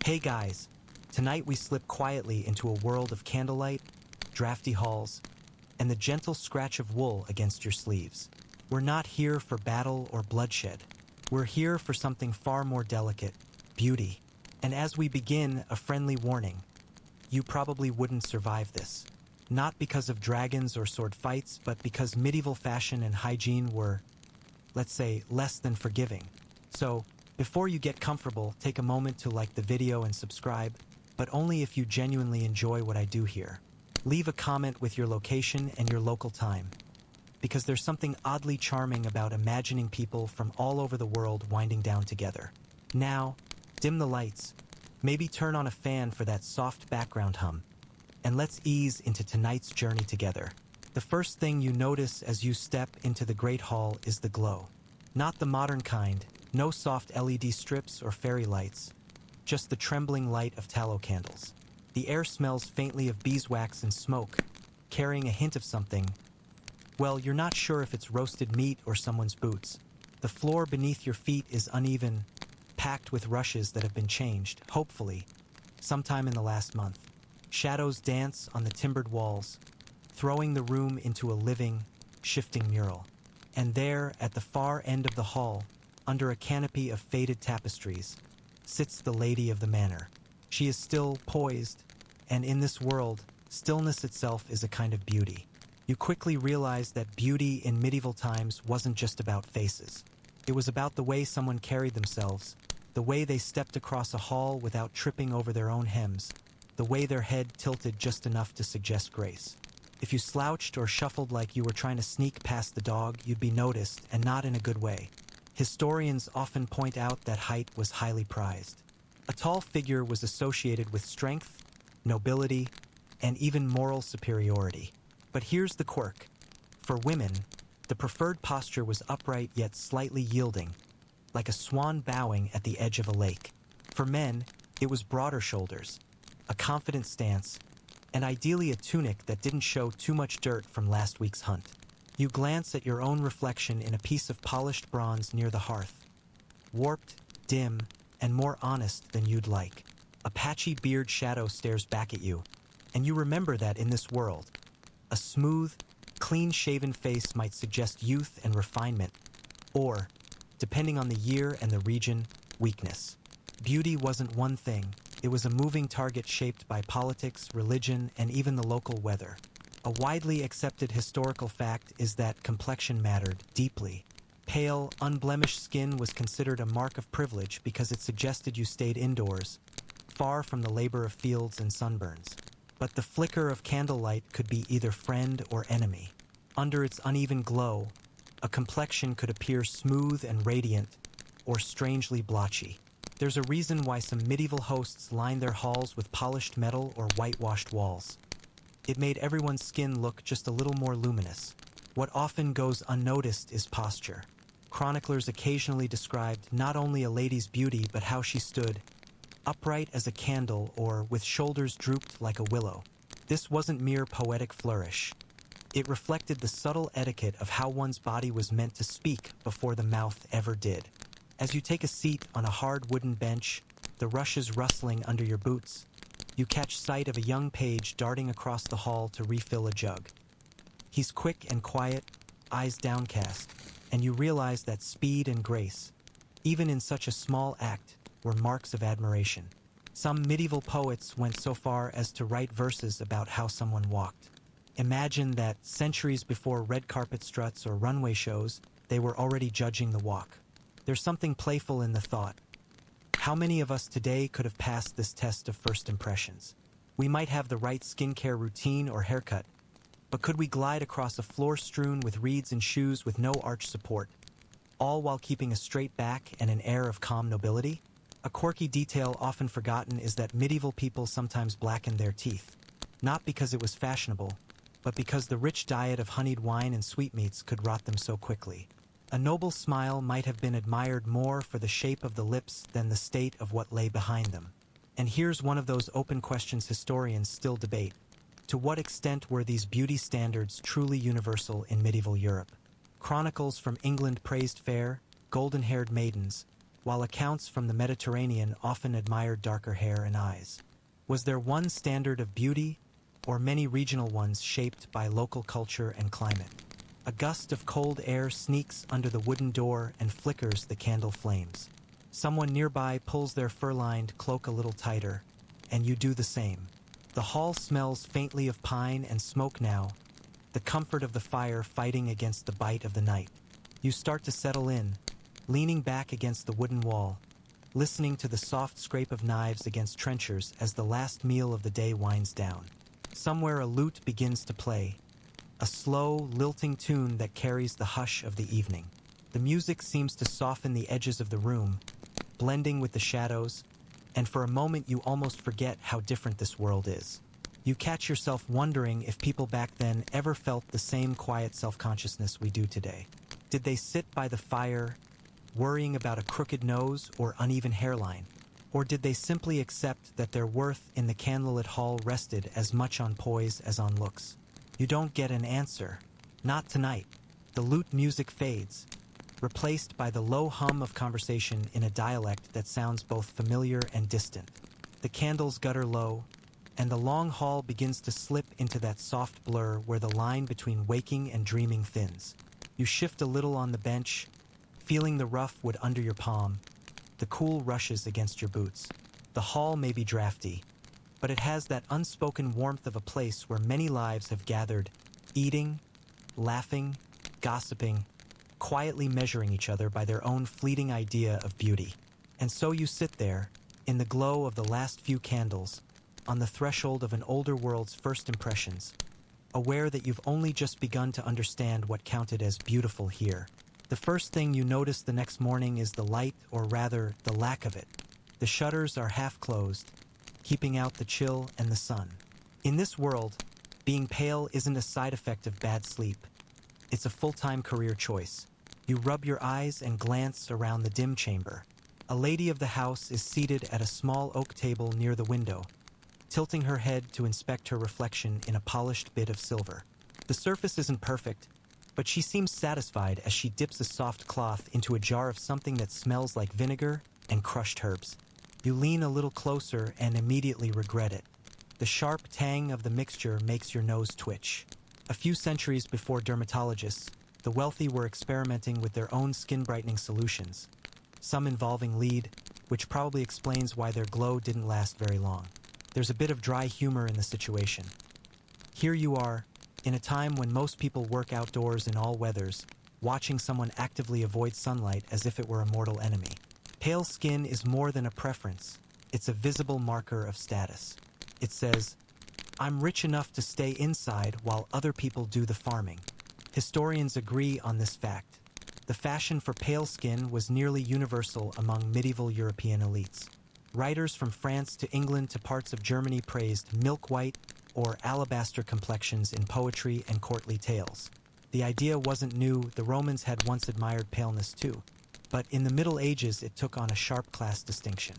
Hey guys, tonight we slip quietly into a world of candlelight, drafty halls, and the gentle scratch of wool against your sleeves. We're not here for battle or bloodshed. We're here for something far more delicate, beauty. And as we begin, a friendly warning. You probably wouldn't survive this. Not because of dragons or sword fights, but because medieval fashion and hygiene were, let's say, less than forgiving. So, before you get comfortable, take a moment to like the video and subscribe, but only if you genuinely enjoy what I do here. Leave a comment with your location and your local time, because there's something oddly charming about imagining people from all over the world winding down together. Now, dim the lights, maybe turn on a fan for that soft background hum, and let's ease into tonight's journey together. The first thing you notice as you step into the Great Hall is the glow. Not the modern kind, no soft LED strips or fairy lights, just the trembling light of tallow candles. The air smells faintly of beeswax and smoke, carrying a hint of something. Well, you're not sure if it's roasted meat or someone's boots. The floor beneath your feet is uneven, packed with rushes that have been changed, hopefully, sometime in the last month. Shadows dance on the timbered walls, throwing the room into a living, shifting mural. And there, at the far end of the hall, under a canopy of faded tapestries, sits the lady of the manor. She is still poised, and in this world, stillness itself is a kind of beauty. You quickly realize that beauty in medieval times wasn't just about faces. It was about the way someone carried themselves, the way they stepped across a hall without tripping over their own hems, the way their head tilted just enough to suggest grace. If you slouched or shuffled like you were trying to sneak past the dog, you'd be noticed, and not in a good way. Historians often point out that height was highly prized. A tall figure was associated with strength, nobility, and even moral superiority. But here's the quirk. For women, the preferred posture was upright yet slightly yielding, like a swan bowing at the edge of a lake. For men, it was broader shoulders, a confident stance, and ideally a tunic that didn't show too much dirt from last week's hunt. You glance at your own reflection in a piece of polished bronze near the hearth. Warped, dim, and more honest than you'd like. A patchy beard shadow stares back at you, and you remember that in this world, a smooth, clean-shaven face might suggest youth and refinement, or, depending on the year and the region, weakness. Beauty wasn't one thing. It was a moving target shaped by politics, religion, and even the local weather. A widely accepted historical fact is that complexion mattered deeply. Pale, unblemished skin was considered a mark of privilege because it suggested you stayed indoors, far from the labor of fields and sunburns. But the flicker of candlelight could be either friend or enemy. Under its uneven glow, a complexion could appear smooth and radiant, or strangely blotchy. There's a reason why some medieval hosts lined their halls with polished metal or whitewashed walls. It made everyone's skin look just a little more luminous. What often goes unnoticed is posture. Chroniclers occasionally described not only a lady's beauty but how she stood, upright as a candle or with shoulders drooped like a willow. This wasn't mere poetic flourish. It reflected the subtle etiquette of how one's body was meant to speak before the mouth ever did. As you take a seat on a hard wooden bench, the rushes rustling under your boots, you catch sight of a young page darting across the hall to refill a jug. He's quick and quiet, eyes downcast, and you realize that speed and grace, even in such a small act, were marks of admiration. Some medieval poets went so far as to write verses about how someone walked. Imagine that centuries before red carpet struts or runway shows, they were already judging the walk. There's something playful in the thought. How many of us today could have passed this test of first impressions? We might have the right skincare routine or haircut, but could we glide across a floor strewn with reeds and shoes with no arch support, all while keeping a straight back and an air of calm nobility? A quirky detail often forgotten is that medieval people sometimes blackened their teeth, not because it was fashionable, but because the rich diet of honeyed wine and sweetmeats could rot them so quickly. A noble smile might have been admired more for the shape of the lips than the state of what lay behind them. And here's one of those open questions historians still debate. To what extent were these beauty standards truly universal in medieval Europe? Chronicles from England praised fair, golden-haired maidens, while accounts from the Mediterranean often admired darker hair and eyes. Was there one standard of beauty, or many regional ones shaped by local culture and climate? A gust of cold air sneaks under the wooden door and flickers the candle flames. Someone nearby pulls their fur-lined cloak a little tighter, and you do the same. The hall smells faintly of pine and smoke now, the comfort of the fire fighting against the bite of the night. You start to settle in, leaning back against the wooden wall, listening to the soft scrape of knives against trenchers as the last meal of the day winds down. Somewhere a lute begins to play, a slow, lilting tune that carries the hush of the evening. The music seems to soften the edges of the room, blending with the shadows, and for a moment you almost forget how different this world is. You catch yourself wondering if people back then ever felt the same quiet self-consciousness we do today. Did they sit by the fire, worrying about a crooked nose or uneven hairline? Or did they simply accept that their worth in the candlelit hall rested as much on poise as on looks? You don't get an answer. Not tonight. The lute music fades, replaced by the low hum of conversation in a dialect that sounds both familiar and distant. The candles gutter low, and the long hall begins to slip into that soft blur where the line between waking and dreaming thins. You shift a little on the bench, feeling the rough wood under your palm. The cool rushes against your boots. The hall may be drafty, but it has that unspoken warmth of a place where many lives have gathered, eating, laughing, gossiping, quietly measuring each other by their own fleeting idea of beauty. And so you sit there, in the glow of the last few candles, on the threshold of an older world's first impressions, aware that you've only just begun to understand what counted as beautiful here. The first thing you notice the next morning is the light, or rather, the lack of it. The shutters are half closed, keeping out the chill and the sun. In this world, being pale isn't a side effect of bad sleep. It's a full-time career choice. You rub your eyes and glance around the dim chamber. A lady of the house is seated at a small oak table near the window, tilting her head to inspect her reflection in a polished bit of silver. The surface isn't perfect, but she seems satisfied as she dips a soft cloth into a jar of something that smells like vinegar and crushed herbs. You lean a little closer and immediately regret it. The sharp tang of the mixture makes your nose twitch. A few centuries before dermatologists, the wealthy were experimenting with their own skin-brightening solutions, some involving lead, which probably explains why their glow didn't last very long. There's a bit of dry humor in the situation. Here you are, in a time when most people work outdoors in all weathers, watching someone actively avoid sunlight as if it were a mortal enemy. Pale skin is more than a preference. It's a visible marker of status. It says, "I'm rich enough to stay inside while other people do the farming." Historians agree on this fact. The fashion for pale skin was nearly universal among medieval European elites. Writers from France to England to parts of Germany praised milk-white or alabaster complexions in poetry and courtly tales. The idea wasn't new, the Romans had once admired paleness too. But in the Middle Ages it took on a sharp class distinction.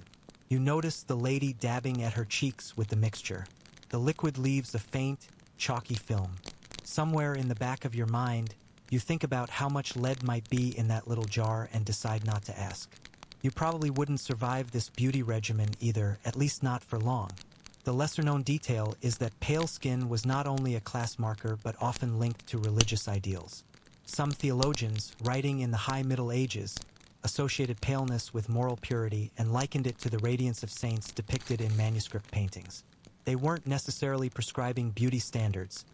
You notice the lady dabbing at her cheeks with the mixture. The liquid leaves a faint, chalky film. Somewhere in the back of your mind, you think about how much lead might be in that little jar and decide not to ask. You probably wouldn't survive this beauty regimen either, at least not for long. The lesser-known detail is that pale skin was not only a class marker but often linked to religious ideals. Some theologians, writing in the High Middle Ages, associated paleness with moral purity and likened it to the radiance of saints depicted in manuscript paintings. They weren't necessarily prescribing beauty standards,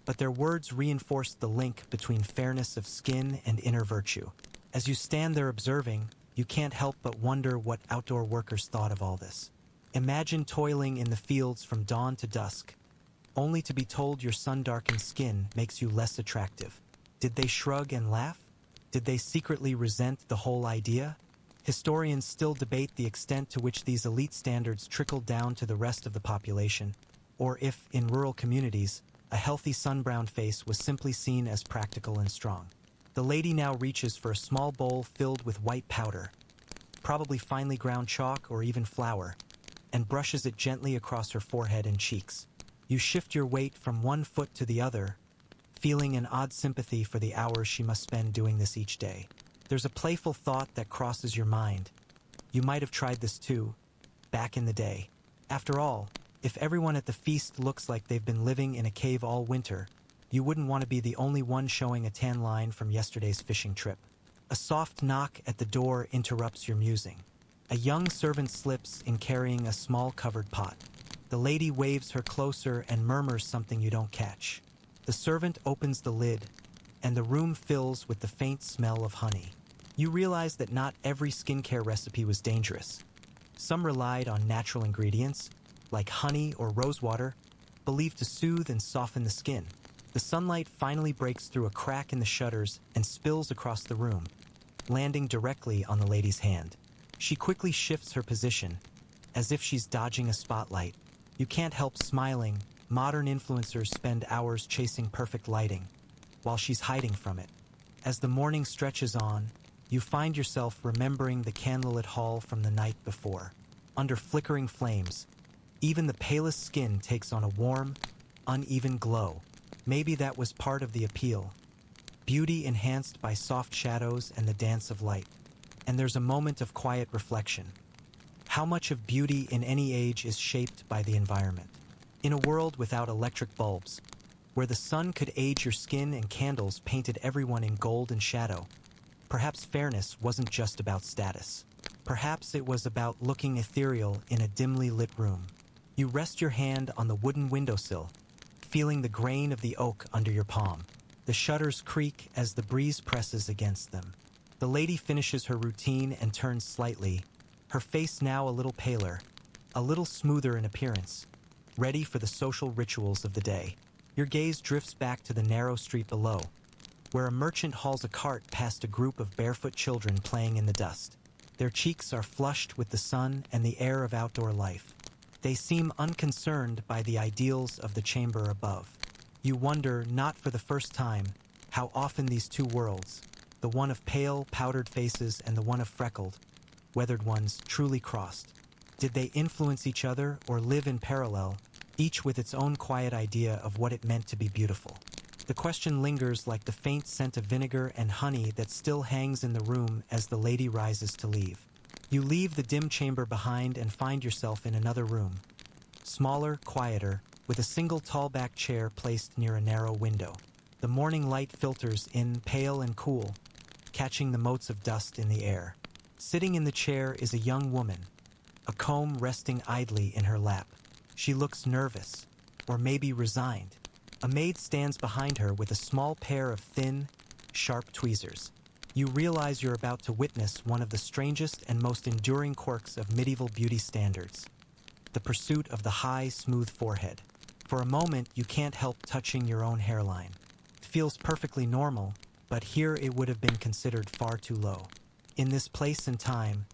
but their words reinforced the link between fairness of skin and inner virtue. As you stand there observing, you can't help but wonder what outdoor workers thought of all this. Imagine toiling in the fields from dawn to dusk, only to be told your sun-darkened skin makes you less attractive. Did they shrug and laugh? Did they secretly resent the whole idea? Historians still debate the extent to which these elite standards trickled down to the rest of the population, or if, in rural communities, a healthy sun-browned face was simply seen as practical and strong. The lady now reaches for a small bowl filled with white powder, probably finely ground chalk or even flour, and brushes it gently across her forehead and cheeks. You shift your weight from one foot to the other, feeling an odd sympathy for the hours she must spend doing this each day. There's a playful thought that crosses your mind. You might have tried this too, back in the day. After all, if everyone at the feast looks like they've been living in a cave all winter, you wouldn't want to be the only one showing a tan line from yesterday's fishing trip. A soft knock at the door interrupts your musing. A young servant slips in carrying a small covered pot. The lady waves her closer and murmurs something you don't catch. The servant opens the lid, and the room fills with the faint smell of honey. You realize that not every skincare recipe was dangerous. Some relied on natural ingredients, like honey or rosewater, believed to soothe and soften the skin. The sunlight finally breaks through a crack in the shutters and spills across the room, landing directly on the lady's hand. She quickly shifts her position, as if she's dodging a spotlight. You can't help smiling. Modern influencers spend hours chasing perfect lighting, while she's hiding from it. As the morning stretches on, you find yourself remembering the candlelit hall from the night before. Under flickering flames, even the palest skin takes on a warm, uneven glow. Maybe that was part of the appeal. Beauty enhanced by soft shadows and the dance of light. And there's a moment of quiet reflection. How much of beauty in any age is shaped by the environment? In a world without electric bulbs, where the sun could age your skin and candles painted everyone in gold and shadow, perhaps fairness wasn't just about status. Perhaps it was about looking ethereal in a dimly lit room. You rest your hand on the wooden windowsill, feeling the grain of the oak under your palm. The shutters creak as the breeze presses against them. The lady finishes her routine and turns slightly, her face now a little paler, a little smoother in appearance, ready for the social rituals of the day. Your gaze drifts back to the narrow street below, where a merchant hauls a cart past a group of barefoot children playing in the dust. Their cheeks are flushed with the sun and the air of outdoor life. They seem unconcerned by the ideals of the chamber above. You wonder, not for the first time, how often these two worlds, the one of pale, powdered faces and the one of freckled, weathered ones, truly crossed. Did they influence each other or live in parallel, each with its own quiet idea of what it meant to be beautiful? The question lingers like the faint scent of vinegar and honey that still hangs in the room as the lady rises to leave. You leave the dim chamber behind and find yourself in another room. Smaller, quieter, with a single tall-back chair placed near a narrow window. The morning light filters in, pale and cool, catching the motes of dust in the air. Sitting in the chair is a young woman, a comb resting idly in her lap. She looks nervous, or maybe resigned. A maid stands behind her with a small pair of thin, sharp tweezers. You realize you're about to witness one of the strangest and most enduring quirks of medieval beauty standards: the pursuit of the high, smooth forehead. For a moment, you can't help touching your own hairline. It feels perfectly normal, but here it would have been considered far too low. In this place and time,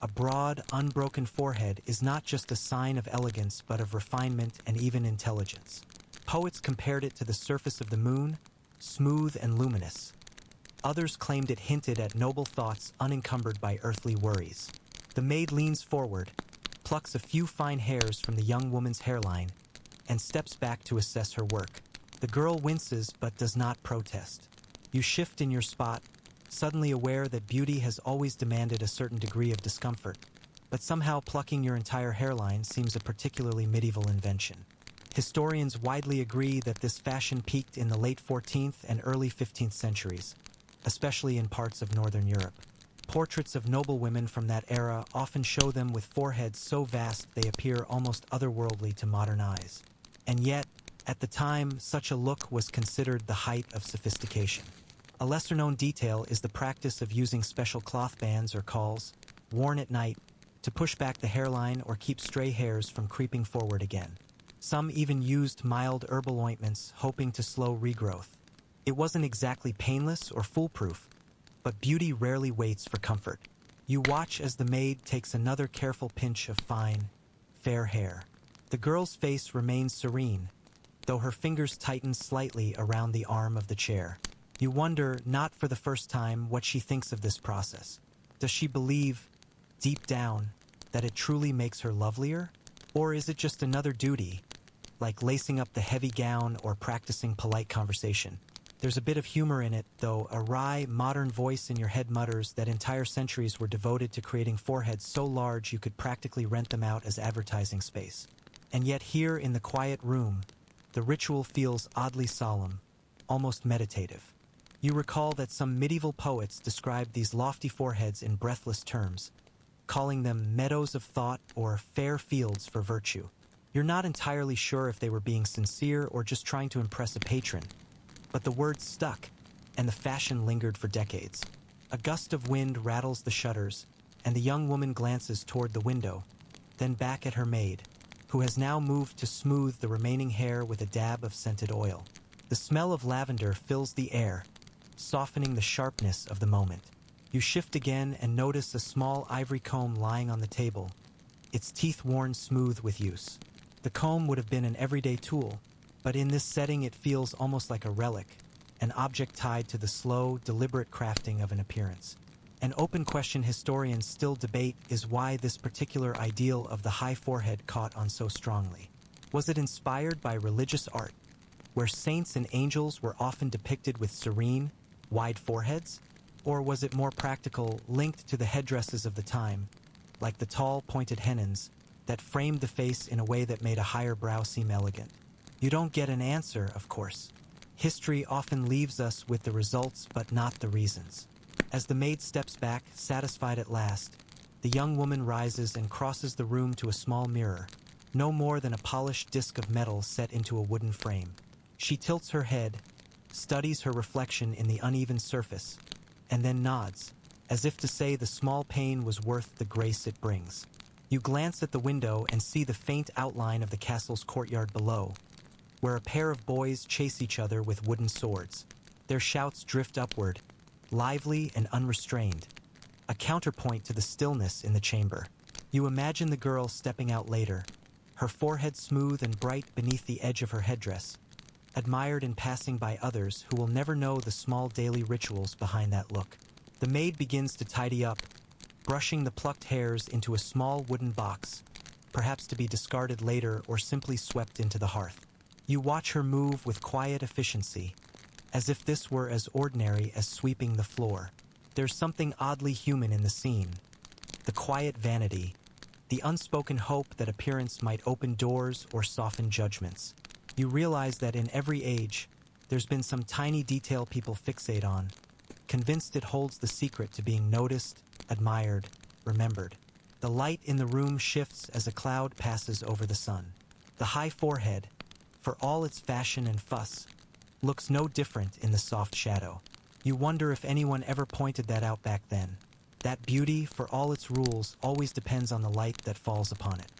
a broad, unbroken forehead is not just a sign of elegance but of refinement and even intelligence. Poets compared it to the surface of the moon, smooth and luminous. Others claimed it hinted at noble thoughts unencumbered by earthly worries. The maid leans forward, plucks a few fine hairs from the young woman's hairline, and steps back to assess her work. The girl winces but does not protest. You shift in your spot, suddenly aware that beauty has always demanded a certain degree of discomfort, but somehow plucking your entire hairline seems a particularly medieval invention. Historians widely agree that this fashion peaked in the late 14th and early 15th centuries, especially in parts of Northern Europe. Portraits of noble women from that era often show them with foreheads so vast they appear almost otherworldly to modern eyes. And yet, at the time, such a look was considered the height of sophistication. A lesser-known detail is the practice of using special cloth bands or cawls, worn at night, to push back the hairline or keep stray hairs from creeping forward again. Some even used mild herbal ointments, hoping to slow regrowth. It wasn't exactly painless or foolproof, but beauty rarely waits for comfort. You watch as the maid takes another careful pinch of fine, fair hair. The girl's face remains serene, though her fingers tighten slightly around the arm of the chair. You wonder, not for the first time, what she thinks of this process. Does she believe, deep down, that it truly makes her lovelier? Or is it just another duty, like lacing up the heavy gown or practicing polite conversation? There's a bit of humor in it, though. A wry, modern voice in your head mutters that entire centuries were devoted to creating foreheads so large you could practically rent them out as advertising space. And yet here in the quiet room, the ritual feels oddly solemn, almost meditative. You recall that some medieval poets described these lofty foreheads in breathless terms, calling them meadows of thought or fair fields for virtue. You're not entirely sure if they were being sincere or just trying to impress a patron, but the words stuck, and the fashion lingered for decades. A gust of wind rattles the shutters, and the young woman glances toward the window, then back at her maid, who has now moved to smooth the remaining hair with a dab of scented oil. The smell of lavender fills the air, softening the sharpness of the moment. You shift again and notice a small ivory comb lying on the table, its teeth worn smooth with use. The comb would have been an everyday tool, but in this setting it feels almost like a relic, an object tied to the slow, deliberate crafting of an appearance. An open question historians still debate is why this particular ideal of the high forehead caught on so strongly. Was it inspired by religious art, where saints and angels were often depicted with serene, wide foreheads? Or was it more practical, linked to the headdresses of the time, like the tall, pointed hennons, that framed the face in a way that made a higher brow seem elegant? You don't get an answer, of course. History often leaves us with the results but not the reasons. As the maid steps back, satisfied at last, the young woman rises and crosses the room to a small mirror, no more than a polished disc of metal set into a wooden frame. She tilts her head, studies her reflection in the uneven surface, and then nods, as if to say the small pain was worth the grace it brings. You glance at the window and see the faint outline of the castle's courtyard below, where a pair of boys chase each other with wooden swords. Their shouts drift upward, lively and unrestrained, a counterpoint to the stillness in the chamber. You imagine the girl stepping out later, her forehead smooth and bright beneath the edge of her headdress, admired in passing by others who will never know the small daily rituals behind that look. The maid begins to tidy up, brushing the plucked hairs into a small wooden box, perhaps to be discarded later or simply swept into the hearth. You watch her move with quiet efficiency, as if this were as ordinary as sweeping the floor. There's something oddly human in the scene. The quiet vanity, the unspoken hope that appearance might open doors or soften judgments. You realize that in every age, there's been some tiny detail people fixate on, convinced it holds the secret to being noticed, admired, remembered. The light in the room shifts as a cloud passes over the sun. The high forehead, for all its fashion and fuss, looks no different in the soft shadow. You wonder if anyone ever pointed that out back then. That beauty, for all its rules, always depends on the light that falls upon it.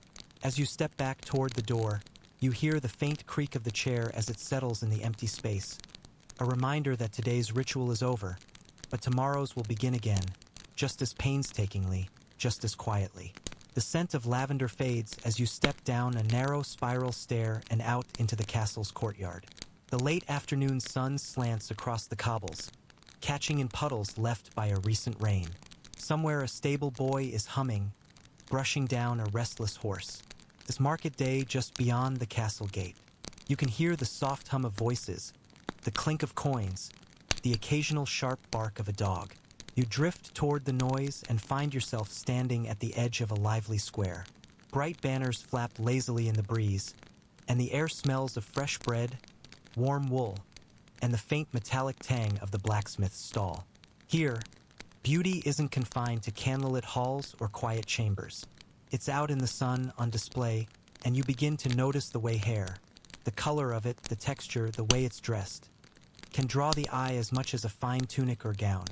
As you step back toward the door, you hear the faint creak of the chair as it settles in the empty space, a reminder that today's ritual is over, but tomorrow's will begin again, just as painstakingly, just as quietly. The scent of lavender fades as you step down a narrow spiral stair and out into the castle's courtyard. The late afternoon sun slants across the cobbles, catching in puddles left by a recent rain. Somewhere a stable boy is humming, brushing down a restless horse. It's market day just beyond the castle gate. You can hear the soft hum of voices, the clink of coins, the occasional sharp bark of a dog. You drift toward the noise and find yourself standing at the edge of a lively square. Bright banners flap lazily in the breeze, and the air smells of fresh bread, warm wool, and the faint metallic tang of the blacksmith's stall. Here, beauty isn't confined to candlelit halls or quiet chambers. It's out in the sun, on display, and you begin to notice the way hair, the color of it, the texture, the way it's dressed, can draw the eye as much as a fine tunic or gown.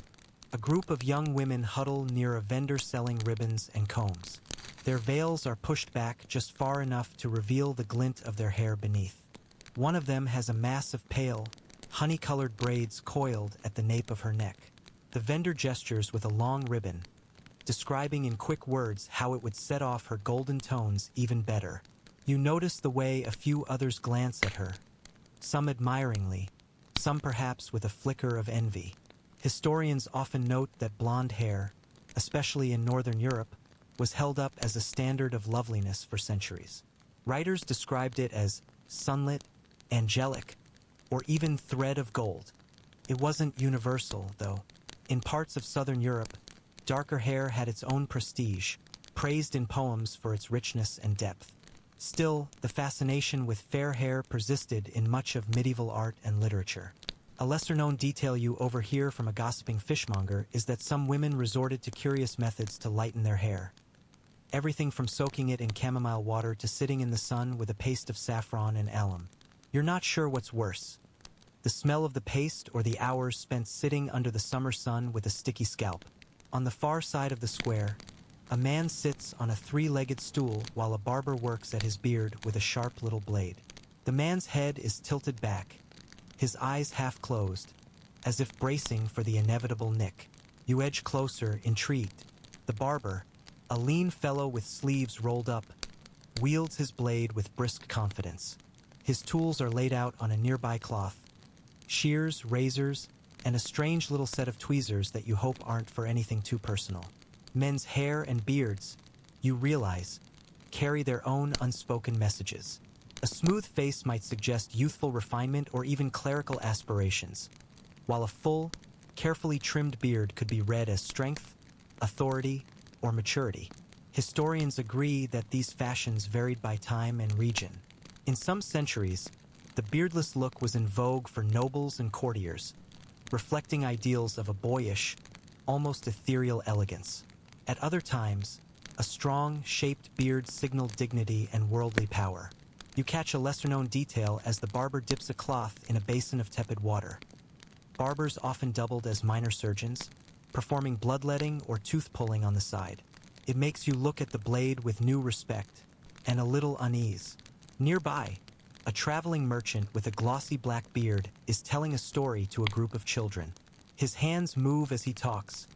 A group of young women huddle near a vendor selling ribbons and combs. Their veils are pushed back just far enough to reveal the glint of their hair beneath. One of them has a mass of pale, honey-colored braids coiled at the nape of her neck. The vendor gestures with a long ribbon, describing in quick words how it would set off her golden tones even better. You notice the way a few others glance at her, some admiringly, some perhaps with a flicker of envy. Historians often note that blonde hair, especially in Northern Europe, was held up as a standard of loveliness for centuries. Writers described it as sunlit, angelic, or even thread of gold. It wasn't universal, though. In parts of southern Europe, darker hair had its own prestige, praised in poems for its richness and depth. Still, the fascination with fair hair persisted in much of medieval art and literature. A lesser-known detail you overhear from a gossiping fishmonger is that some women resorted to curious methods to lighten their hair. Everything from soaking it in chamomile water to sitting in the sun with a paste of saffron and alum. You're not sure what's worse, the smell of the paste or the hours spent sitting under the summer sun with a sticky scalp. On the far side of the square, a man sits on a three-legged stool while a barber works at his beard with a sharp little blade. The man's head is tilted back, his eyes half closed, as if bracing for the inevitable nick. You edge closer, intrigued. The barber, a lean fellow with sleeves rolled up, wields his blade with brisk confidence. His tools are laid out on a nearby cloth. Shears, razors, and a strange little set of tweezers that you hope aren't for anything too personal. Men's hair and beards, you realize, carry their own unspoken messages. A smooth face might suggest youthful refinement or even clerical aspirations, while a full, carefully trimmed beard could be read as strength, authority, or maturity. Historians agree that these fashions varied by time and region. In some centuries, the beardless look was in vogue for nobles and courtiers, reflecting ideals of a boyish, almost ethereal elegance. At other times, a strong, shaped beard signaled dignity and worldly power. You catch a lesser-known detail as the barber dips a cloth in a basin of tepid water. Barbers often doubled as minor surgeons, performing bloodletting or tooth-pulling on the side. It makes you look at the blade with new respect and a little unease. Nearby, a traveling merchant with a glossy black beard is telling a story to a group of children. His hands move as he talks,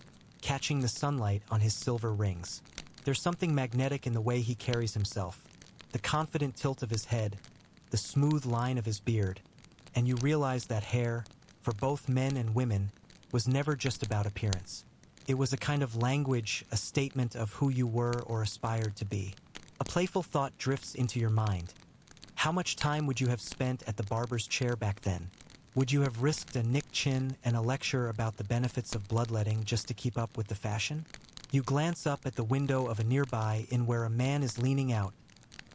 catching the sunlight on his silver rings. There's something magnetic in the way he carries himself, the confident tilt of his head, the smooth line of his beard, and you realize that hair, for both men and women, was never just about appearance. It was a kind of language, a statement of who you were or aspired to be. A playful thought drifts into your mind. How much time would you have spent at the barber's chair back then? Would you have risked a nicked chin and a lecture about the benefits of bloodletting just to keep up with the fashion? You glance up at the window of a nearby inn where a man is leaning out,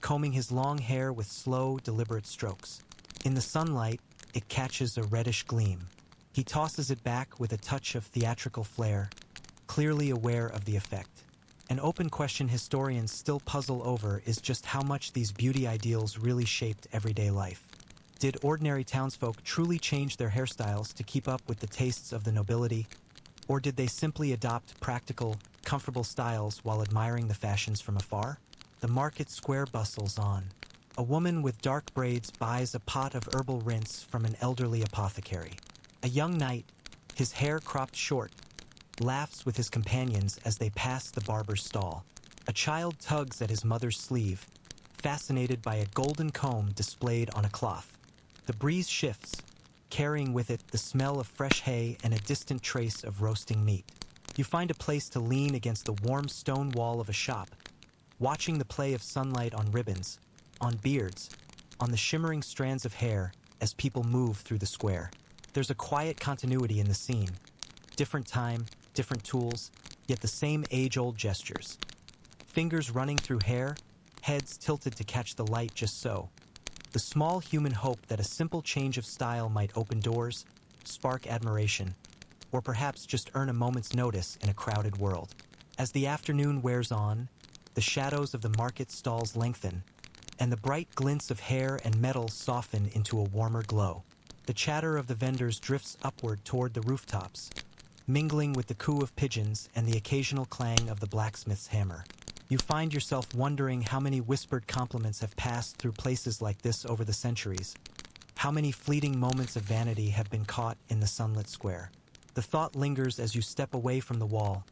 combing his long hair with slow, deliberate strokes. In the sunlight, it catches a reddish gleam. He tosses it back with a touch of theatrical flair, clearly aware of the effect. An open question historians still puzzle over is just how much these beauty ideals really shaped everyday life. Did ordinary townsfolk truly change their hairstyles to keep up with the tastes of the nobility, or did they simply adopt practical, comfortable styles while admiring the fashions from afar? The market square bustles on. A woman with dark braids buys a pot of herbal rinse from an elderly apothecary. A young knight, his hair cropped short, laughs with his companions as they pass the barber's stall. A child tugs at his mother's sleeve, fascinated by a golden comb displayed on a cloth. The breeze shifts, carrying with it the smell of fresh hay and a distant trace of roasting meat. You find a place to lean against the warm stone wall of a shop, watching the play of sunlight on ribbons, on beards, on the shimmering strands of hair as people move through the square. There's a quiet continuity in the scene. Different time, different tools, yet the same age-old gestures. Fingers running through hair, heads tilted to catch the light just so. The small human hope that a simple change of style might open doors, spark admiration, or perhaps just earn a moment's notice in a crowded world. As the afternoon wears on, the shadows of the market stalls lengthen, and the bright glints of hair and metal soften into a warmer glow. The chatter of the vendors drifts upward toward the rooftops, mingling with the coo of pigeons and the occasional clang of the blacksmith's hammer. You find yourself wondering how many whispered compliments have passed through places like this over the centuries. How many fleeting moments of vanity have been caught in the sunlit square. The thought lingers as you step away from the wall,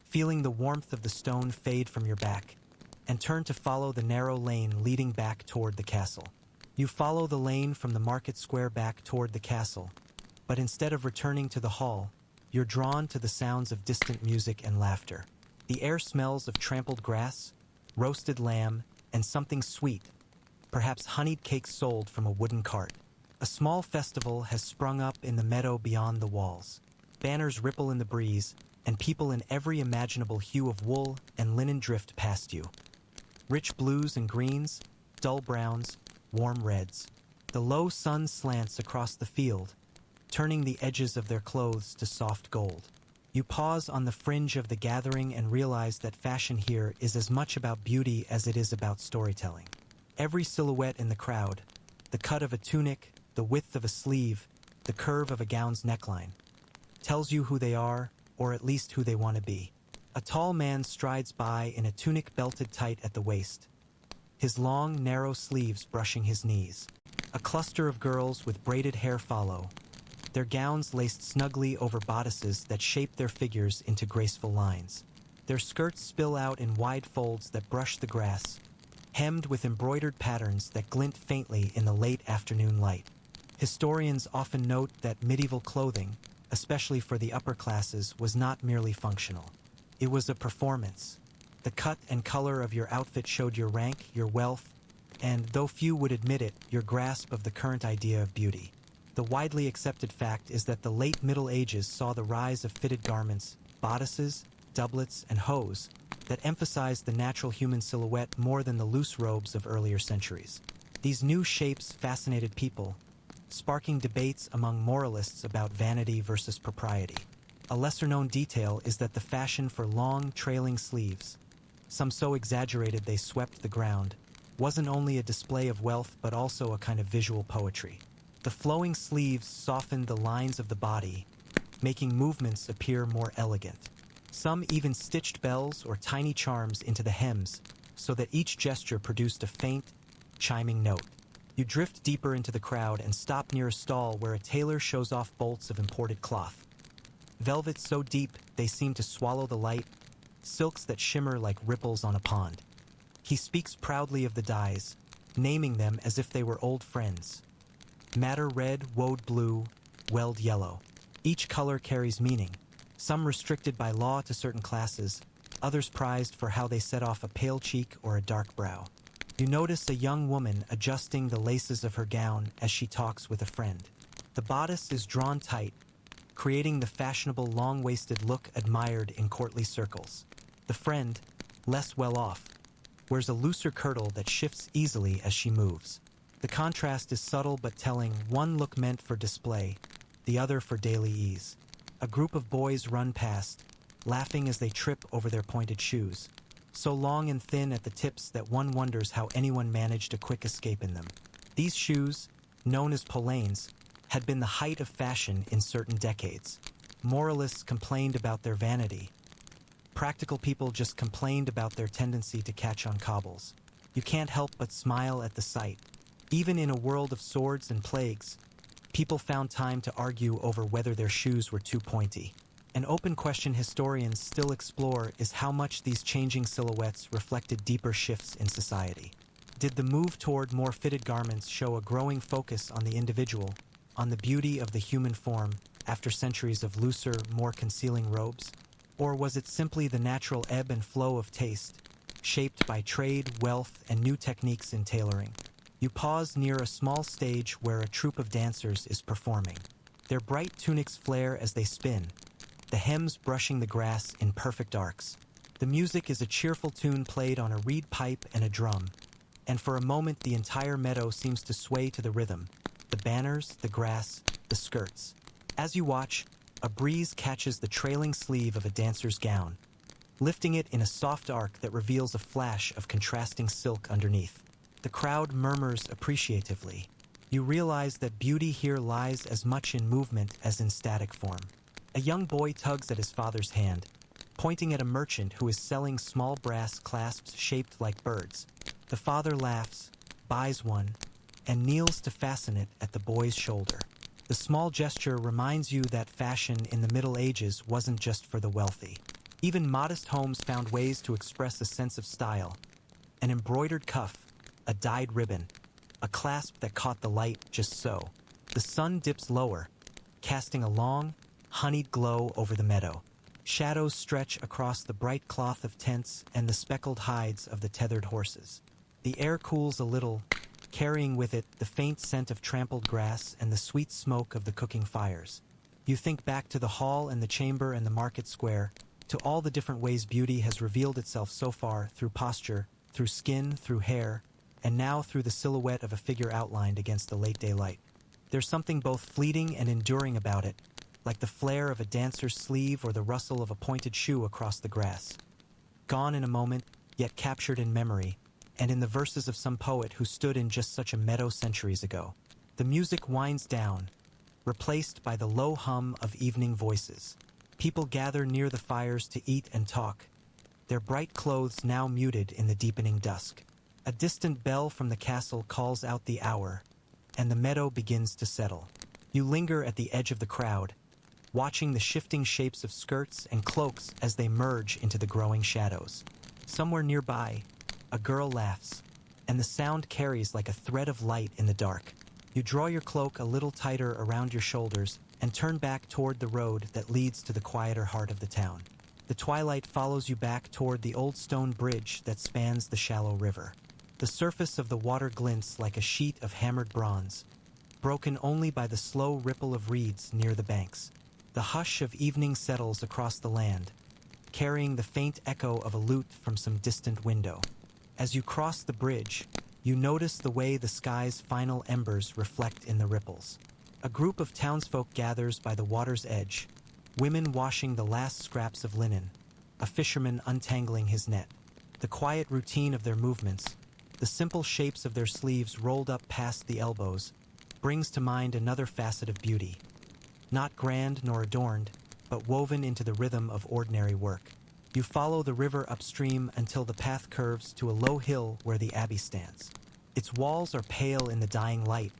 feeling the warmth of the stone fade from your back, and turn to follow the narrow lane leading back toward the castle. You follow the lane from the market square back toward the castle, but instead of returning to the hall, you're drawn to the sounds of distant music and laughter. The air smells of trampled grass, roasted lamb, and something sweet, perhaps honeyed cakes sold from a wooden cart. A small festival has sprung up in the meadow beyond the walls. Banners ripple in the breeze, and people in every imaginable hue of wool and linen drift past you. Rich blues and greens, dull browns, warm reds. The low sun slants across the field, turning the edges of their clothes to soft gold. You pause on the fringe of the gathering and realize that fashion here is as much about beauty as it is about storytelling. Every silhouette in the crowd, the cut of a tunic, the width of a sleeve, the curve of a gown's neckline, tells you who they are, or at least who they want to be. A tall man strides by in a tunic belted tight at the waist, his long, narrow sleeves brushing his knees. A cluster of girls with braided hair follow, their gowns laced snugly over bodices that shape their figures into graceful lines. Their skirts spill out in wide folds that brush the grass, hemmed with embroidered patterns that glint faintly in the late afternoon light. Historians often note that medieval clothing, especially for the upper classes, was not merely functional. It was a performance. The cut and color of your outfit showed your rank, your wealth, and, though few would admit it, your grasp of the current idea of beauty. The widely accepted fact is that the late Middle Ages saw the rise of fitted garments, bodices, doublets, and hose that emphasized the natural human silhouette more than the loose robes of earlier centuries. These new shapes fascinated people, sparking debates among moralists about vanity versus propriety. A lesser-known detail is that the fashion for long, trailing sleeves, some so exaggerated they swept the ground, wasn't only a display of wealth but also a kind of visual poetry. The flowing sleeves softened the lines of the body, making movements appear more elegant. Some even stitched bells or tiny charms into the hems so that each gesture produced a faint, chiming note. You drift deeper into the crowd and stop near a stall where a tailor shows off bolts of imported cloth. Velvets so deep they seem to swallow the light, silks that shimmer like ripples on a pond. He speaks proudly of the dyes, naming them as if they were old friends. Madder red, woad blue, weld yellow. Each color carries meaning, some restricted by law to certain classes, others prized for how they set off a pale cheek or a dark brow. You notice a young woman adjusting the laces of her gown as she talks with a friend. The bodice is drawn tight, creating the fashionable long-waisted look admired in courtly circles. The friend, less well off, wears a looser kirtle that shifts easily as she moves. The contrast is subtle but telling, one look meant for display, the other for daily ease. A group of boys run past, laughing as they trip over their pointed shoes, so long and thin at the tips that one wonders how anyone managed a quick escape in them. These shoes, known as polaines, had been the height of fashion in certain decades. Moralists complained about their vanity. Practical people just complained about their tendency to catch on cobbles. You can't help but smile at the sight. Even in a world of swords and plagues, people found time to argue over whether their shoes were too pointy. An open question historians still explore is how much these changing silhouettes reflected deeper shifts in society. Did the move toward more fitted garments show a growing focus on the individual, on the beauty of the human form, after centuries of looser, more concealing robes? Or was it simply the natural ebb and flow of taste, shaped by trade, wealth, and new techniques in tailoring? You pause near a small stage where a troupe of dancers is performing. Their bright tunics flare as they spin, the hems brushing the grass in perfect arcs. The music is a cheerful tune played on a reed pipe and a drum, and for a moment the entire meadow seems to sway to the rhythm. The banners, the grass, the skirts. As you watch, a breeze catches the trailing sleeve of a dancer's gown, lifting it in a soft arc that reveals a flash of contrasting silk underneath. The crowd murmurs appreciatively. You realize that beauty here lies as much in movement as in static form. A young boy tugs at his father's hand, pointing at a merchant who is selling small brass clasps shaped like birds. The father laughs, buys one, and kneels to fasten it at the boy's shoulder. The small gesture reminds you that fashion in the Middle Ages wasn't just for the wealthy. Even modest homes found ways to express a sense of style. An embroidered cuff, a dyed ribbon, a clasp that caught the light just so. The sun dips lower, casting a long, honeyed glow over the meadow. Shadows stretch across the bright cloth of tents and the speckled hides of the tethered horses. The air cools a little, carrying with it the faint scent of trampled grass and the sweet smoke of the cooking fires. You think back to the hall and the chamber and the market square, to all the different ways beauty has revealed itself so far, through posture, through skin, through hair, and now through the silhouette of a figure outlined against the late daylight. There's something both fleeting and enduring about it, like the flare of a dancer's sleeve or the rustle of a pointed shoe across the grass. Gone in a moment, yet captured in memory, and in the verses of some poet who stood in just such a meadow centuries ago. The music winds down, replaced by the low hum of evening voices. People gather near the fires to eat and talk, their bright clothes now muted in the deepening dusk. A distant bell from the castle calls out the hour, and the meadow begins to settle. You linger at the edge of the crowd, watching the shifting shapes of skirts and cloaks as they merge into the growing shadows. Somewhere nearby, a girl laughs, and the sound carries like a thread of light in the dark. You draw your cloak a little tighter around your shoulders and turn back toward the road that leads to the quieter heart of the town. The twilight follows you back toward the old stone bridge that spans the shallow river. The surface of the water glints like a sheet of hammered bronze, broken only by the slow ripple of reeds near the banks. The hush of evening settles across the land, carrying the faint echo of a lute from some distant window. As you cross the bridge, you notice the way the sky's final embers reflect in the ripples. A group of townsfolk gathers by the water's edge, women washing the last scraps of linen, a fisherman untangling his net. The quiet routine of their movements, the simple shapes of their sleeves rolled up past the elbows, brings to mind another facet of beauty. Not grand nor adorned, but woven into the rhythm of ordinary work. You follow the river upstream until the path curves to a low hill where the abbey stands. Its walls are pale in the dying light,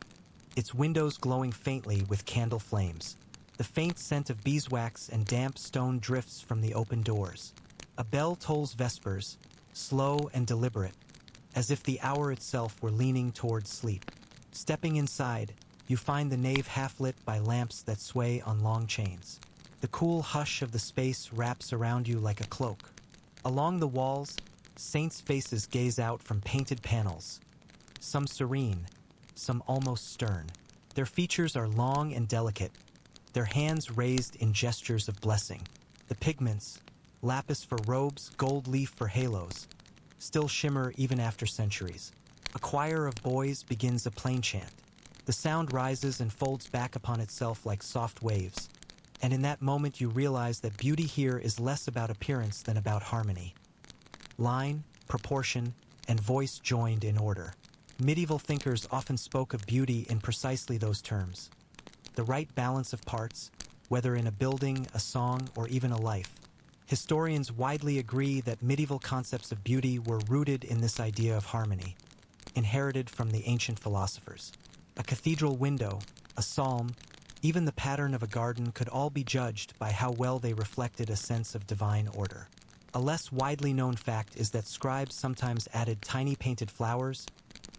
its windows glowing faintly with candle flames. The faint scent of beeswax and damp stone drifts from the open doors. A bell tolls vespers, slow and deliberate, as if the hour itself were leaning toward sleep. Stepping inside, you find the nave half-lit by lamps that sway on long chains. The cool hush of the space wraps around you like a cloak. Along the walls, saints' faces gaze out from painted panels, some serene, some almost stern. Their features are long and delicate, their hands raised in gestures of blessing. The pigments, lapis for robes, gold leaf for halos, still shimmer even after centuries. A choir of boys begins a plain chant. The sound rises and folds back upon itself like soft waves. And in that moment you realize that beauty here is less about appearance than about harmony. Line, proportion, and voice joined in order. Medieval thinkers often spoke of beauty in precisely those terms. The right balance of parts, whether in a building, a song, or even a life. Historians widely agree that medieval concepts of beauty were rooted in this idea of harmony, inherited from the ancient philosophers. A cathedral window, a psalm, even the pattern of a garden could all be judged by how well they reflected a sense of divine order. A less widely known fact is that scribes sometimes added tiny painted flowers,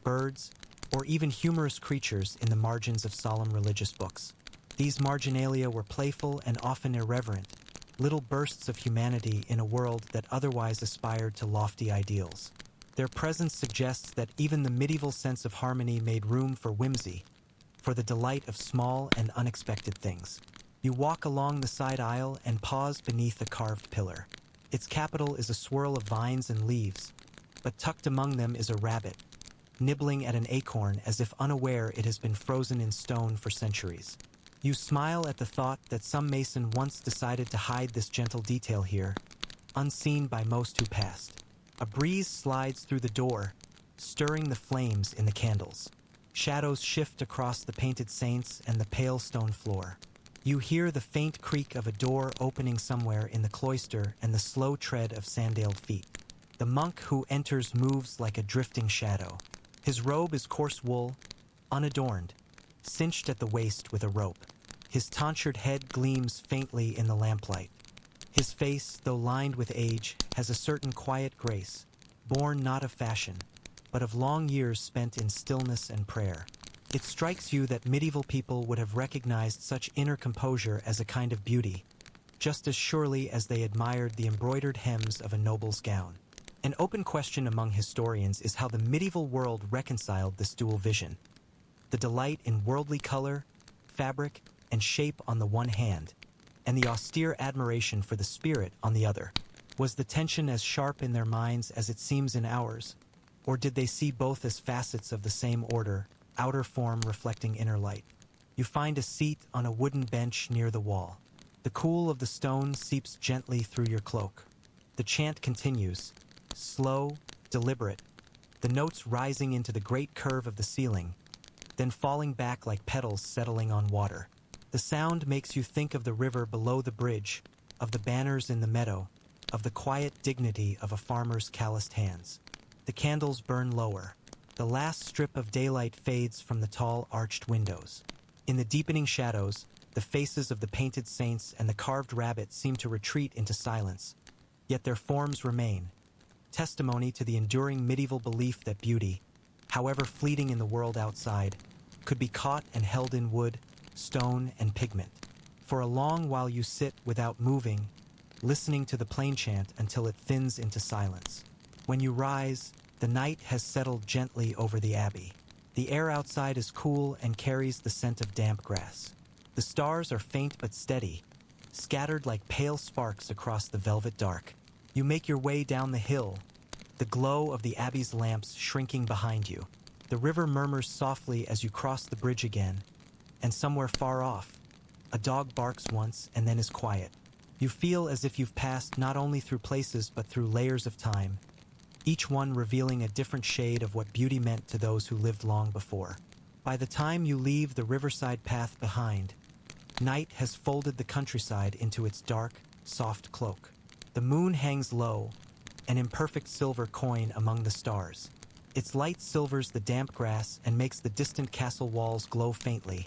birds, or even humorous creatures in the margins of solemn religious books. These marginalia were playful and often irreverent, little bursts of humanity in a world that otherwise aspired to lofty ideals. Their presence suggests that even the medieval sense of harmony made room for whimsy, for the delight of small and unexpected things. You walk along the side aisle and pause beneath a carved pillar. Its capital is a swirl of vines and leaves, but tucked among them is a rabbit, nibbling at an acorn as if unaware it has been frozen in stone for centuries. You smile at the thought that some mason once decided to hide this gentle detail here, unseen by most who passed. A breeze slides through the door, stirring the flames in the candles. Shadows shift across the painted saints and the pale stone floor. You hear the faint creak of a door opening somewhere in the cloister and the slow tread of sandaled feet. The monk who enters moves like a drifting shadow. His robe is coarse wool, unadorned, cinched at the waist with a rope. His tonsured head gleams faintly in the lamplight. His face, though lined with age, has a certain quiet grace, born not of fashion, but of long years spent in stillness and prayer. It strikes you that medieval people would have recognized such inner composure as a kind of beauty, just as surely as they admired the embroidered hems of a noble's gown. An open question among historians is how the medieval world reconciled this dual vision. The delight in worldly color, fabric, and shape on the one hand, and the austere admiration for the spirit on the other. Was the tension as sharp in their minds as it seems in ours? Or did they see both as facets of the same order, outer form reflecting inner light? You find a seat on a wooden bench near the wall. The cool of the stone seeps gently through your cloak. The chant continues, slow, deliberate, the notes rising into the great curve of the ceiling, then falling back like petals settling on water. The sound makes you think of the river below the bridge, of the banners in the meadow, of the quiet dignity of a farmer's calloused hands. The candles burn lower. The last strip of daylight fades from the tall arched windows. In the deepening shadows, the faces of the painted saints and the carved rabbit seem to retreat into silence, yet their forms remain, testimony to the enduring medieval belief that beauty, however fleeting in the world outside, could be caught and held in wood, stone, and pigment. For a long while you sit without moving, listening to the plain chant until it thins into silence. When you rise, the night has settled gently over the abbey. The air outside is cool and carries the scent of damp grass. The stars are faint but steady, scattered like pale sparks across the velvet dark. You make your way down the hill, the glow of the abbey's lamps shrinking behind you. The river murmurs softly as you cross the bridge again, and somewhere far off, a dog barks once and then is quiet. You feel as if you've passed not only through places but through layers of time, each one revealing a different shade of what beauty meant to those who lived long before. By the time you leave the riverside path behind, night has folded the countryside into its dark, soft cloak. The moon hangs low, an imperfect silver coin among the stars. Its light silvers the damp grass and makes the distant castle walls glow faintly,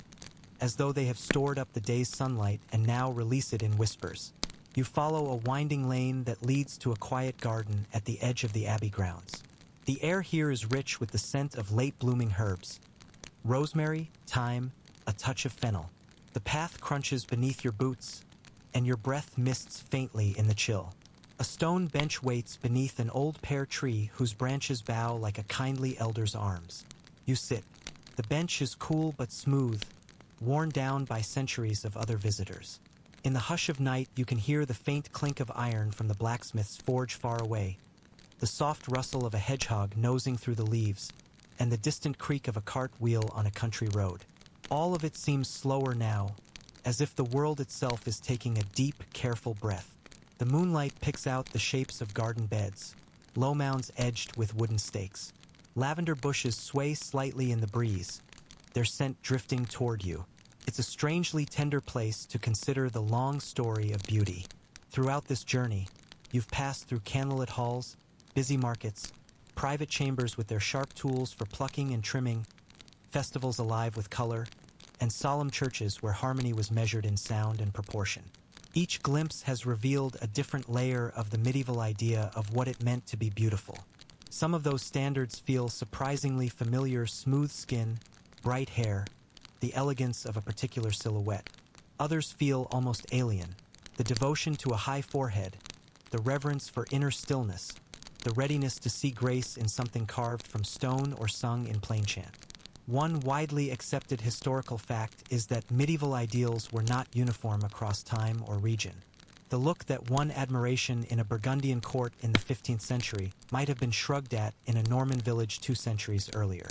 as though they have stored up the day's sunlight and now release it in whispers. You follow a winding lane that leads to a quiet garden at the edge of the abbey grounds. The air here is rich with the scent of late-blooming herbs, rosemary, thyme, a touch of fennel. The path crunches beneath your boots, and your breath mists faintly in the chill. A stone bench waits beneath an old pear tree whose branches bow like a kindly elder's arms. You sit. The bench is cool but smooth, worn down by centuries of other visitors. In the hush of night, you can hear the faint clink of iron from the blacksmith's forge far away, the soft rustle of a hedgehog nosing through the leaves, and the distant creak of a cart wheel on a country road. All of it seems slower now, as if the world itself is taking a deep, careful breath. The moonlight picks out the shapes of garden beds, low mounds edged with wooden stakes. Lavender bushes sway slightly in the breeze, their scent drifting toward you. It's a strangely tender place to consider the long story of beauty. Throughout this journey, you've passed through candlelit halls, busy markets, private chambers with their sharp tools for plucking and trimming, festivals alive with color, and solemn churches where harmony was measured in sound and proportion. Each glimpse has revealed a different layer of the medieval idea of what it meant to be beautiful. Some of those standards feel surprisingly familiar: smooth skin, bright hair, the elegance of a particular silhouette. Others feel almost alien: the devotion to a high forehead, the reverence for inner stillness, the readiness to see grace in something carved from stone or sung in plain chant. One widely accepted historical fact is that medieval ideals were not uniform across time or region. The look that won admiration in a Burgundian court in the 15th century might have been shrugged at in a Norman village 2 centuries earlier.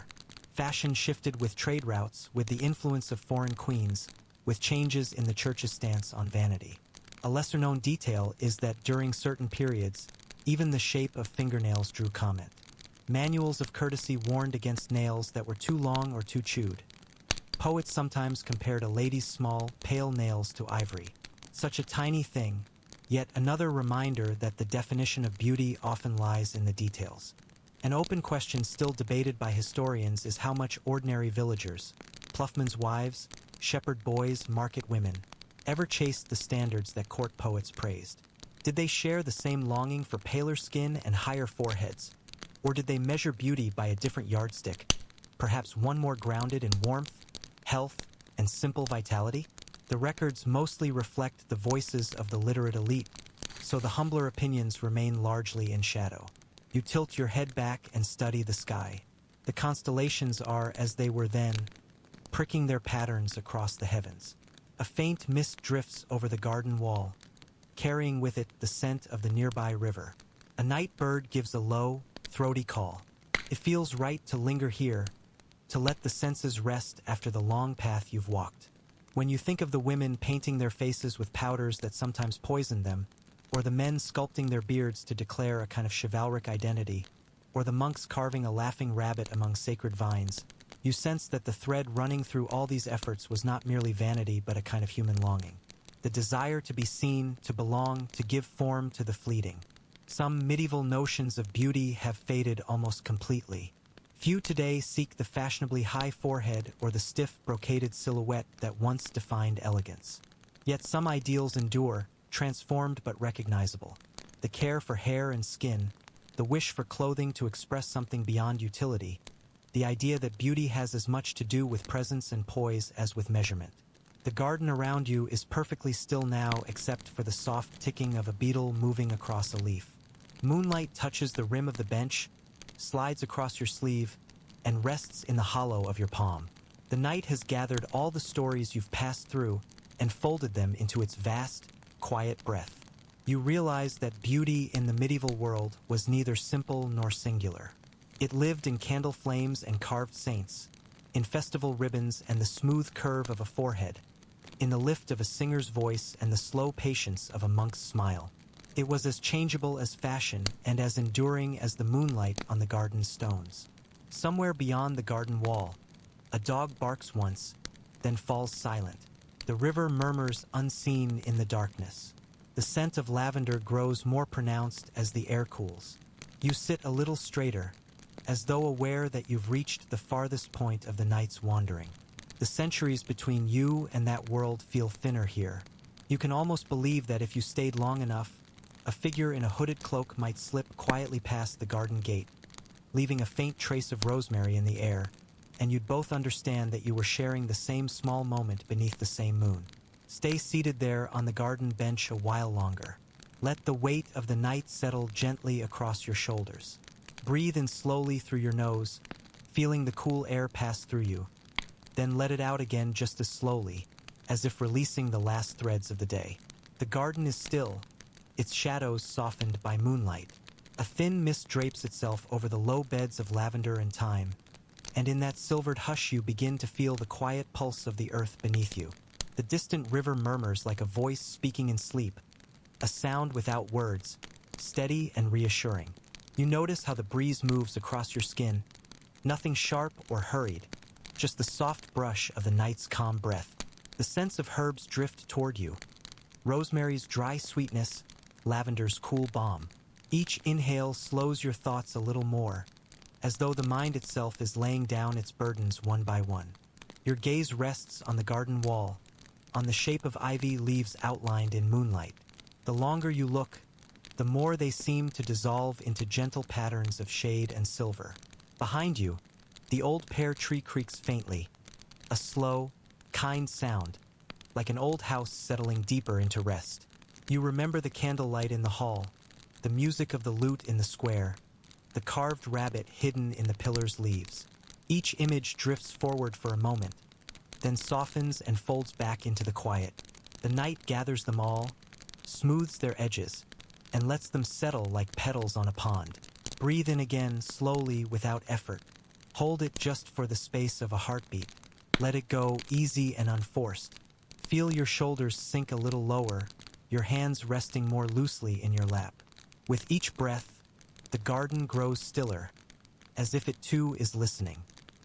Fashion shifted with trade routes, with the influence of foreign queens, with changes in the church's stance on vanity. A lesser-known detail is that during certain periods, even the shape of fingernails drew comment. Manuals of courtesy warned against nails that were too long or too chewed. Poets sometimes compared a lady's small, pale nails to ivory. Such a tiny thing, yet another reminder that the definition of beauty often lies in the details. An open question still debated by historians is how much ordinary villagers, ploughmen's wives, shepherd boys, market women, ever chased the standards that court poets praised. Did they share the same longing for paler skin and higher foreheads? Or did they measure beauty by a different yardstick, perhaps one more grounded in warmth, health, and simple vitality? The records mostly reflect the voices of the literate elite, so the humbler opinions remain largely in shadow. You tilt your head back and study the sky. The constellations are as they were then, pricking their patterns across the heavens. A faint mist drifts over the garden wall, carrying with it the scent of the nearby river. A night bird gives a low, throaty call. It feels right to linger here, to let the senses rest after the long path you've walked. When you think of the women painting their faces with powders that sometimes poison them, or the men sculpting their beards to declare a kind of chivalric identity, or the monks carving a laughing rabbit among sacred vines, you sense that the thread running through all these efforts was not merely vanity but a kind of human longing. The desire to be seen, to belong, to give form to the fleeting. Some medieval notions of beauty have faded almost completely. Few today seek the fashionably high forehead or the stiff, brocaded silhouette that once defined elegance. Yet some ideals endure, transformed but recognizable. The care for hair and skin, the wish for clothing to express something beyond utility, the idea that beauty has as much to do with presence and poise as with measurement. The garden around you is perfectly still now except for the soft ticking of a beetle moving across a leaf. Moonlight touches the rim of the bench, slides across your sleeve, and rests in the hollow of your palm. The night has gathered all the stories you've passed through and folded them into its vast, quiet breath. You realize that beauty in the medieval world was neither simple nor singular. It lived in candle flames and carved saints, in festival ribbons and the smooth curve of a forehead, in the lift of a singer's voice and the slow patience of a monk's smile. It was as changeable as fashion and as enduring as the moonlight on the garden stones. Somewhere beyond the garden wall, a dog barks once, then falls silent. The river murmurs unseen in the darkness. The scent of lavender grows more pronounced as the air cools. You sit a little straighter, as though aware that you've reached the farthest point of the night's wandering. The centuries between you and that world feel thinner here. You can almost believe that if you stayed long enough, a figure in a hooded cloak might slip quietly past the garden gate, leaving a faint trace of rosemary in the air, and you'd both understand that you were sharing the same small moment beneath the same moon. Stay seated there on the garden bench a while longer. Let the weight of the night settle gently across your shoulders. Breathe in slowly through your nose, feeling the cool air pass through you. Then let it out again just as slowly, as if releasing the last threads of the day. The garden is still, its shadows softened by moonlight. A thin mist drapes itself over the low beds of lavender and thyme, and in that silvered hush you begin to feel the quiet pulse of the earth beneath you. The distant river murmurs like a voice speaking in sleep, a sound without words, steady and reassuring. You notice how the breeze moves across your skin, nothing sharp or hurried, just the soft brush of the night's calm breath. The scents of herbs drift toward you, rosemary's dry sweetness, lavender's cool balm. Each inhale slows your thoughts a little more, as though the mind itself is laying down its burdens one by one. Your gaze rests on the garden wall, on the shape of ivy leaves outlined in moonlight. The longer you look, the more they seem to dissolve into gentle patterns of shade and silver. Behind you, the old pear tree creaks faintly, a slow, kind sound, like an old house settling deeper into rest. You remember the candlelight in the hall, the music of the lute in the square, the carved rabbit hidden in the pillar's leaves. Each image drifts forward for a moment, then softens and folds back into the quiet. The night gathers them all, smooths their edges, and lets them settle like petals on a pond. Breathe in again, slowly, without effort. Hold it just for the space of a heartbeat. Let it go, easy and unforced. Feel your shoulders sink a little lower, your hands resting more loosely in your lap. With each breath, the garden grows stiller, as if it too is listening.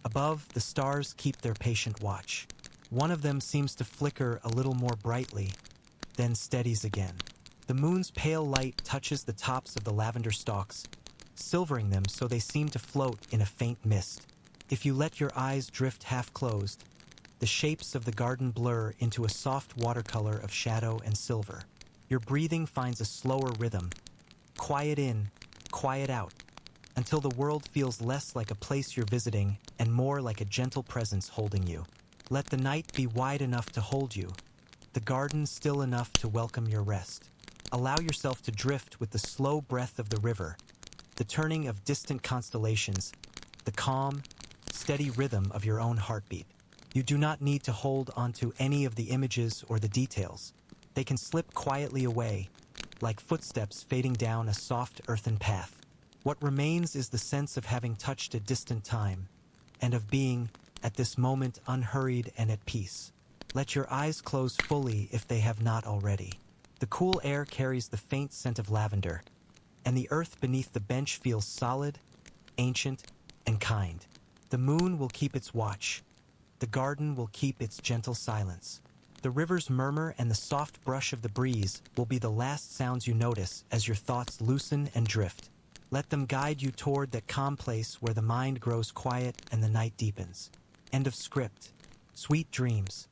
Above, the stars keep their patient watch. One of them seems to flicker a little more brightly, then steadies again. The moon's pale light touches the tops of the lavender stalks, silvering them so they seem to float in a faint mist. If you let your eyes drift half-closed, the shapes of the garden blur into a soft watercolor of shadow and silver. Your breathing finds a slower rhythm. Quiet in, quiet out, until the world feels less like a place you're visiting and more like a gentle presence holding you. Let the night be wide enough to hold you, the garden still enough to welcome your rest. Allow yourself to drift with the slow breath of the river, the turning of distant constellations, the calm, steady rhythm of your own heartbeat. You do not need to hold onto any of the images or the details. They can slip quietly away, like footsteps fading down a soft earthen path. What remains is the sense of having touched a distant time, and of being, at this moment, unhurried and at peace. Let your eyes close fully if they have not already. The cool air carries the faint scent of lavender, and the earth beneath the bench feels solid, ancient, and kind. The moon will keep its watch. The garden will keep its gentle silence. The river's murmur and the soft brush of the breeze will be the last sounds you notice as your thoughts loosen and drift. Let them guide you toward that calm place where the mind grows quiet and the night deepens. End of script. Sweet dreams.